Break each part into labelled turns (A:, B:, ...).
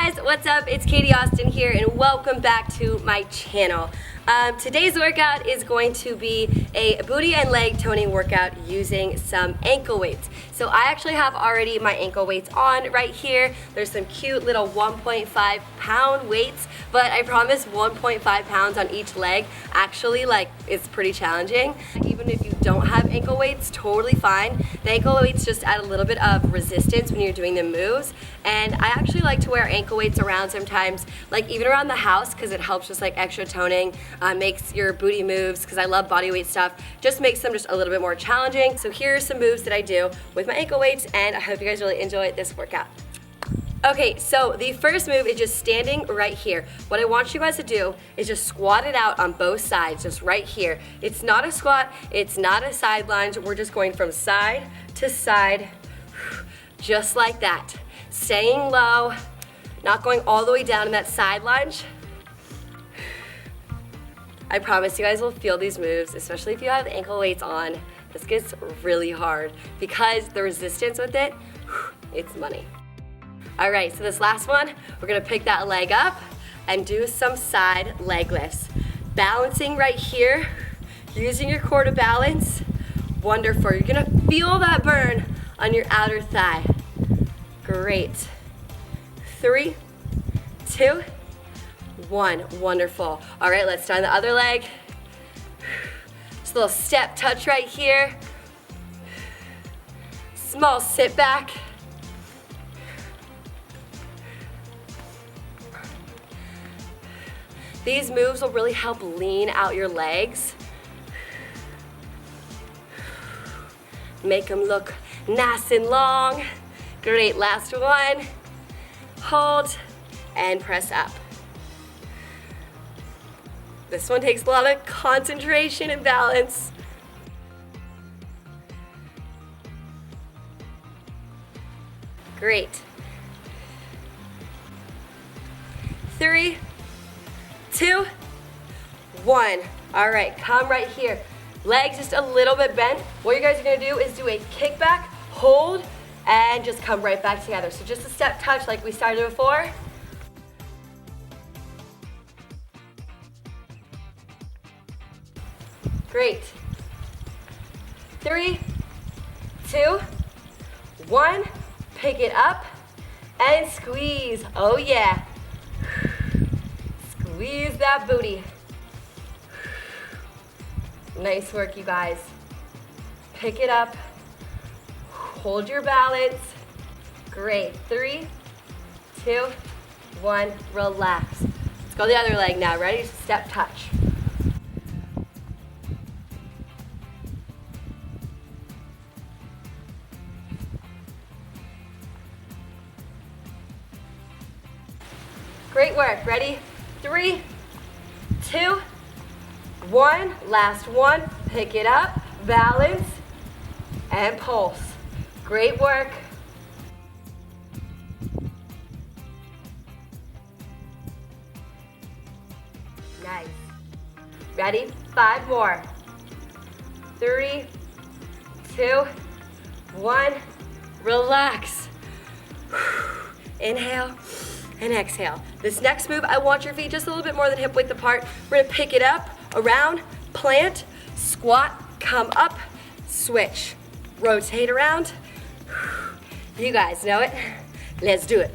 A: guys, what's up? It's Katie Austin here and welcome back to my channel. Today's workout is going to be a booty and leg toning workout using some ankle weights. So I actually have already my ankle weights on right here. There's some cute little 1.5 pound weights, but I promise 1.5 pounds on each leg actually it's pretty challenging. Even if you don't have ankle weights, totally fine. The ankle weights just add a little bit of resistance when you're doing the moves. And I actually like to wear ankle weights around sometimes, even around the house, because it helps just extra toning, makes your booty moves, because I love body weight stuff, just makes them just a little bit more challenging. So here are some moves that I do with my ankle weights, and I hope you guys really enjoy this workout. Okay, so the first move is just standing right here. What I want you guys to do is just squat it out on both sides, just right here. It's not a squat, it's not a side lunge. We're just going from side to side, just like that. Staying low, not going all the way down in that side lunge. I promise you guys will feel these moves, especially if you have ankle weights on. This gets really hard because the resistance with it, it's money. All right, so this last one, we're gonna pick that leg up and do some side leg lifts. Balancing right here, using your core to balance. Wonderful, you're gonna feel that burn on your outer thigh. Great. 3, 2, 1, wonderful. All right, let's try the other leg. Just a little step touch right here. Small sit back. These moves will really help lean out your legs. Make them look nice and long. Great, last one. Hold and press up. This one takes a lot of concentration and balance. Great. 3, 2, 1. All right, come right here. Legs just a little bit bent. What you guys are gonna do is do a kickback, hold, and just come right back together. So just a step touch like we started before. Great. 3, 2, 1. Pick it up and squeeze. Oh yeah. Squeeze that booty. Nice work, you guys. Pick it up. Hold your balance. Great. 3, 2, 1. Relax. Let's go the other leg now. Ready? Step touch. Great work. Ready? 3, 2, 1. Last one. Pick it up, balance, and pulse. Great work. Nice. Ready? 5 more. 3, 2, 1. Relax. Inhale and exhale. This next move, I want your feet just a little bit more than hip width apart. We're gonna pick it up, around, plant, squat, come up, switch, rotate around. You guys know it. Let's do it.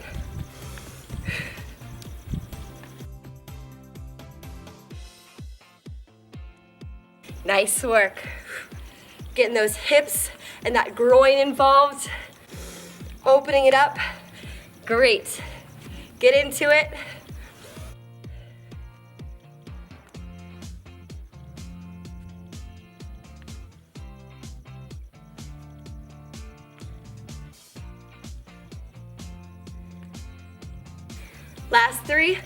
A: Nice work. Getting those hips and that groin involved. Opening it up. Great. Get into it. Last 3,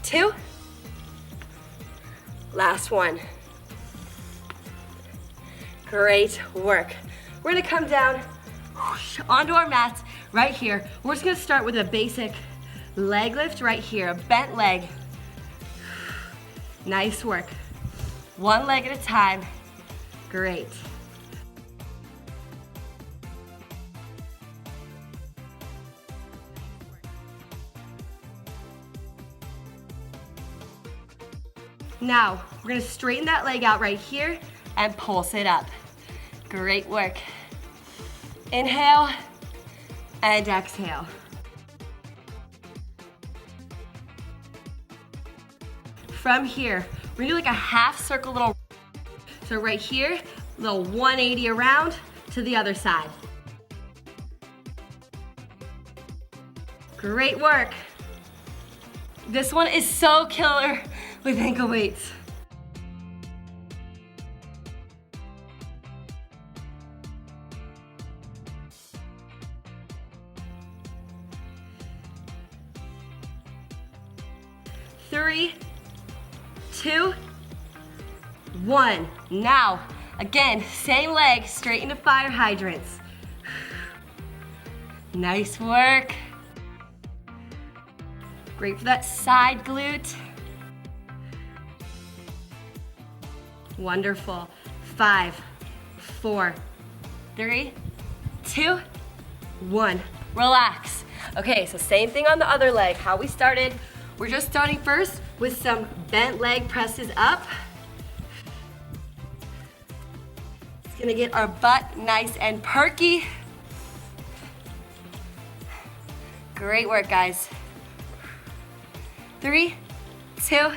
A: 2, last one. Great work. We're gonna come down onto our mats right here. We're just gonna start with a basic leg lift right here, a bent leg. Nice work. One leg at a time. Great. Now, we're gonna straighten that leg out right here and pulse it up. Great work. Inhale and exhale. From here, we're gonna do like a half circle little. So right here, little 180 around to the other side. Great work. This one is so killer with ankle weights. Three, 2, 1. Now, again, same leg, straight into fire hydrants. Nice work. Great for that side glute. Wonderful. 5, 4, 3, 2, 1. Relax. Okay, so same thing on the other leg. How we started. We're just starting first with some bent leg presses up. It's gonna get our butt nice and perky. Great work, guys. 3, 2,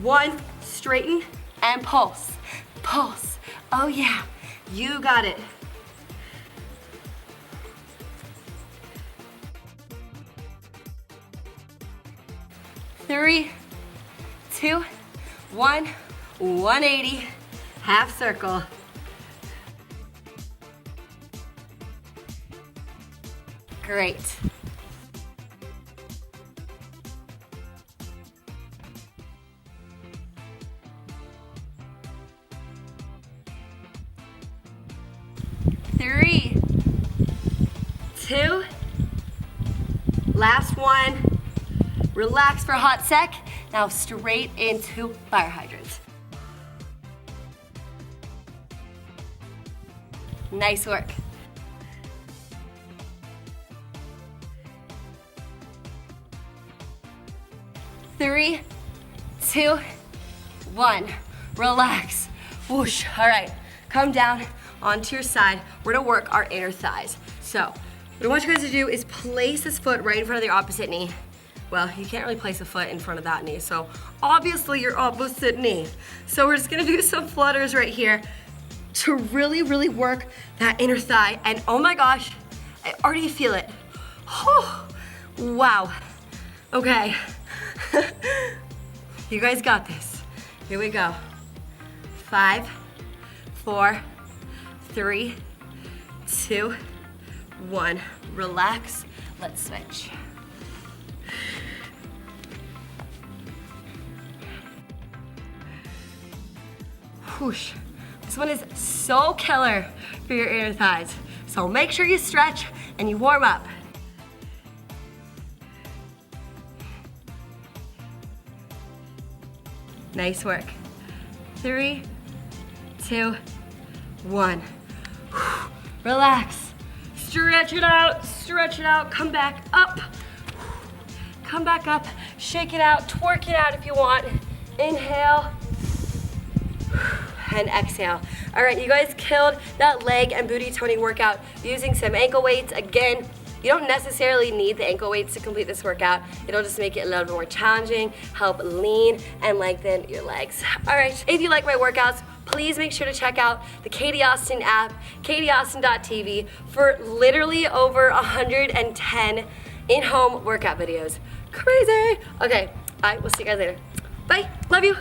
A: 1, straighten and pulse. Pulse. Oh yeah, you got it. Three, 2, 1, 180, half circle. Great. Three, 2, last one. Relax for a hot sec. Now straight into fire hydrants. Nice work. Three, 2, 1. Relax. Whoosh. All right, come down onto your side. We're gonna work our inner thighs. So what I want you guys to do is place this foot right in front of the opposite knee. Well, you can't really place a foot in front of that knee, so obviously your opposite knee. So we're just gonna do some flutters right here to really, really work that inner thigh. And oh my gosh, I already feel it. Whew. Wow. Okay. You guys got this. Here we go. 5, 4, 3, 2, 1. Relax. Let's switch. Whoosh. This one is so killer for your inner thighs. So make sure you stretch and you warm up. Nice work. 3, 2, 1. Relax. Stretch it out, come back up. Come back up, shake it out, twerk it out if you want. Inhale. And exhale. All right, you guys killed that leg and booty toning workout using some ankle weights. Again, you don't necessarily need the ankle weights to complete this workout. It'll just make it a little bit more challenging, help lean and lengthen your legs. All right, if you like my workouts, please make sure to check out the Katie Austin app, katieaustin.tv, for literally over 110 in-home workout videos. Crazy. Okay, all right, we'll see you guys later. Bye, love you.